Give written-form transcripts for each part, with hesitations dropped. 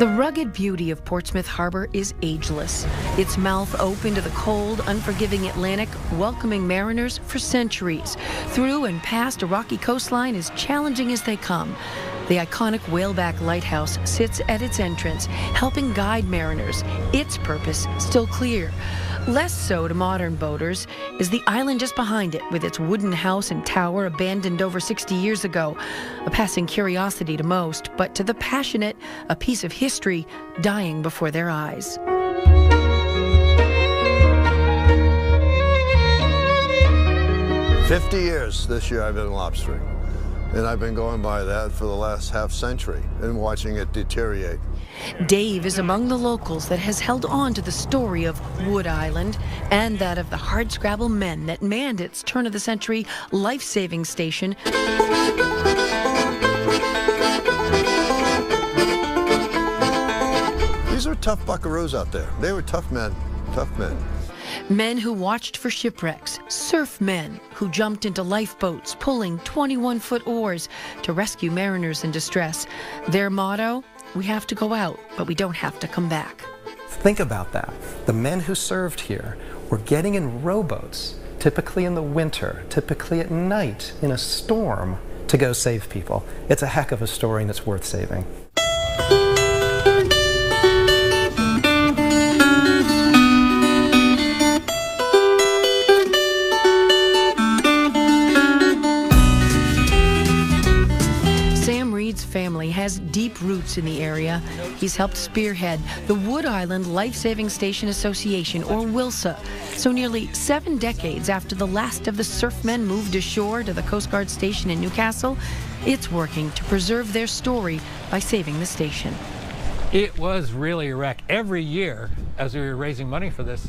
The rugged beauty of Portsmouth Harbor is ageless. Its mouth open to the cold, unforgiving Atlantic, welcoming mariners for centuries. Through and past a rocky coastline as challenging as they come. The iconic Whaleback Lighthouse sits at its entrance, helping guide mariners. Its purpose still clear. Less so to modern boaters is the island just behind it, with its wooden house and tower abandoned over 60 years ago. A passing curiosity to most, but to the passionate, a piece of history dying before their eyes. "50 years this year I've been lobstering, and I've been going by that for the last half century and watching it deteriorate." Dave is among the locals that has held on to the story of Wood Island and that of the hardscrabble men that manned its turn-of-the-century life-saving station. These are tough buckaroos out there. They were tough men, tough men. Men who watched for shipwrecks, surf men who jumped into lifeboats pulling 21-foot oars to rescue mariners in distress. Their motto, we have to go out, but we don't have to come back. Think about that. The men who served here were getting in rowboats, typically in the winter, typically at night, in a storm, to go save people. It's a heck of a story and it's worth saving. Family has deep roots in the area. He's helped spearhead the Wood Island Life-Saving Station Association, or WILSA. So nearly 7 decades after the last of the surfmen moved ashore to the Coast Guard station in Newcastle, it's working to preserve their story by saving the station. It was really a wreck. Every year, as we were raising money for this,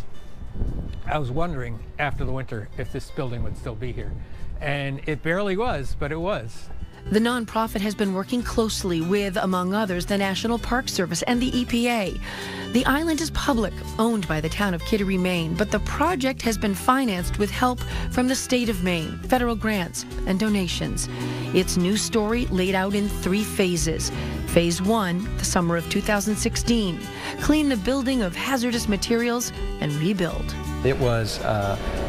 I was wondering after the winter if this building would still be here. And it barely was, but it was. The nonprofit has been working closely with, among others, the National Park Service and the EPA. The island is public, owned by the town of Kittery, Maine, but the project has been financed with help from the state of Maine, federal grants, and donations. Its new story laid out in 3 phases. Phase 1, the summer of 2016, clean the building of hazardous materials and rebuild. It was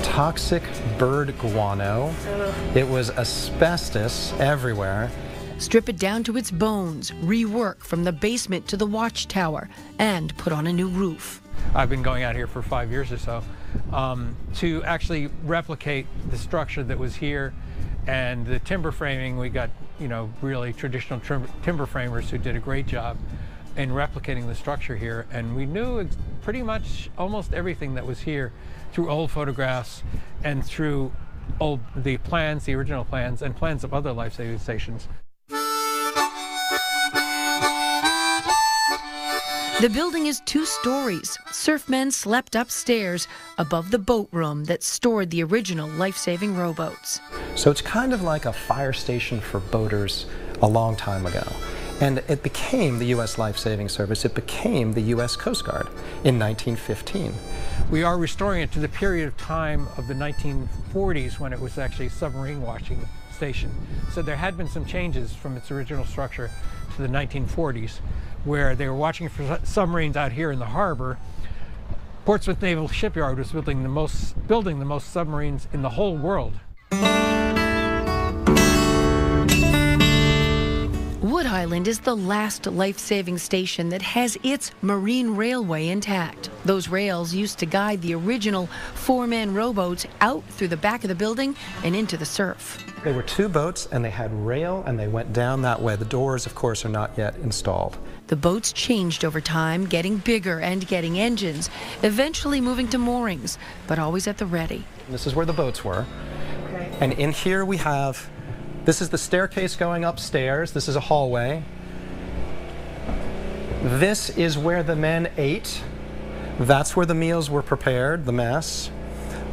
toxic bird guano. It was asbestos everywhere. Strip it down to its bones, rework from the basement to the watchtower, and put on a new roof. I've been going out here for 5 years or so to actually replicate the structure that was here, and the timber framing. We got, really traditional timber framers who did a great job in replicating the structure here, and we knew pretty much almost everything that was here through old photographs and through the plans, the original plans, and plans of other life-saving stations. The building is 2 stories. Surfmen slept upstairs above the boat room that stored the original life-saving rowboats. So it's kind of like a fire station for boaters a long time ago. And it became the U.S. Life-Saving Service. It became the U.S. Coast Guard in 1915. We are restoring it to the period of time of the 1940s when it was actually a submarine watching station. So there had been some changes from its original structure to the 1940s, where they were watching for submarines out here in the harbor. Portsmouth Naval Shipyard was building the most submarines in the whole world. Wood Island is the last life-saving station that has its marine railway intact. Those rails used to guide the original 4-man rowboats out through the back of the building and into the surf. They were 2 boats, and they had rail, and they went down that way. The doors, of course, are not yet installed. The boats changed over time, getting bigger and getting engines, eventually moving to moorings, but always at the ready. This is where the boats were. Okay. And in here we have, this is the staircase going upstairs. This is a hallway. This is where the men ate. That's where the meals were prepared, the mess.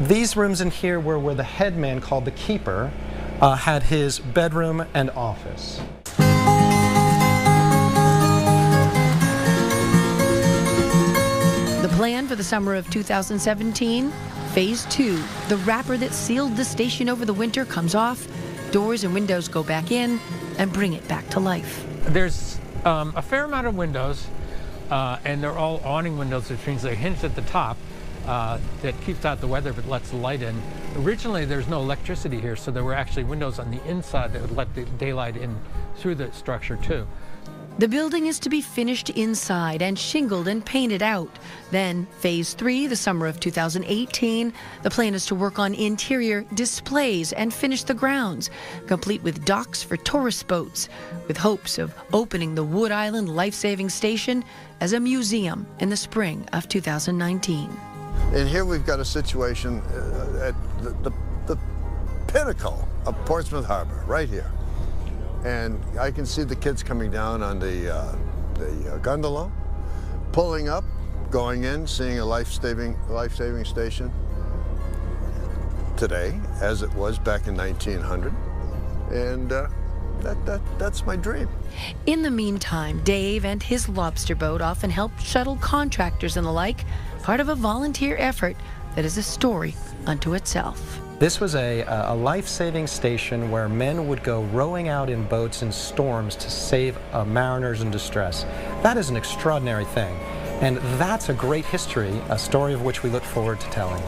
These rooms in here were where the head man, called the keeper, had his bedroom and office. The plan for the summer of 2017, Phase 2, the wrapper that sealed the station over the winter comes off, doors and windows go back in, and bring it back to life. There's a fair amount of windows, and they're all awning windows, which means they're hinged at the top. That keeps out the weather but lets the light in. Originally there's no electricity here, so there were actually windows on the inside that would let the daylight in through the structure too. The building is to be finished inside and shingled and painted out. Then phase 3, the summer of 2018, the plan is to work on interior displays and finish the grounds, complete with docks for tourist boats, with hopes of opening the Wood Island Life-Saving Station as a museum in the spring of 2019. And here we've got a situation at the pinnacle of Portsmouth Harbor, right here. And I can see the kids coming down on the gondola, pulling up, going in, seeing a life-saving station today, as it was back in 1900. And that's my dream. In the meantime, Dave and his lobster boat often help shuttle contractors and the like, part of a volunteer effort that is a story unto itself. This was a life-saving station where men would go rowing out in boats in storms to save mariners in distress. That is an extraordinary thing, and that's a great history, a story of which we look forward to telling.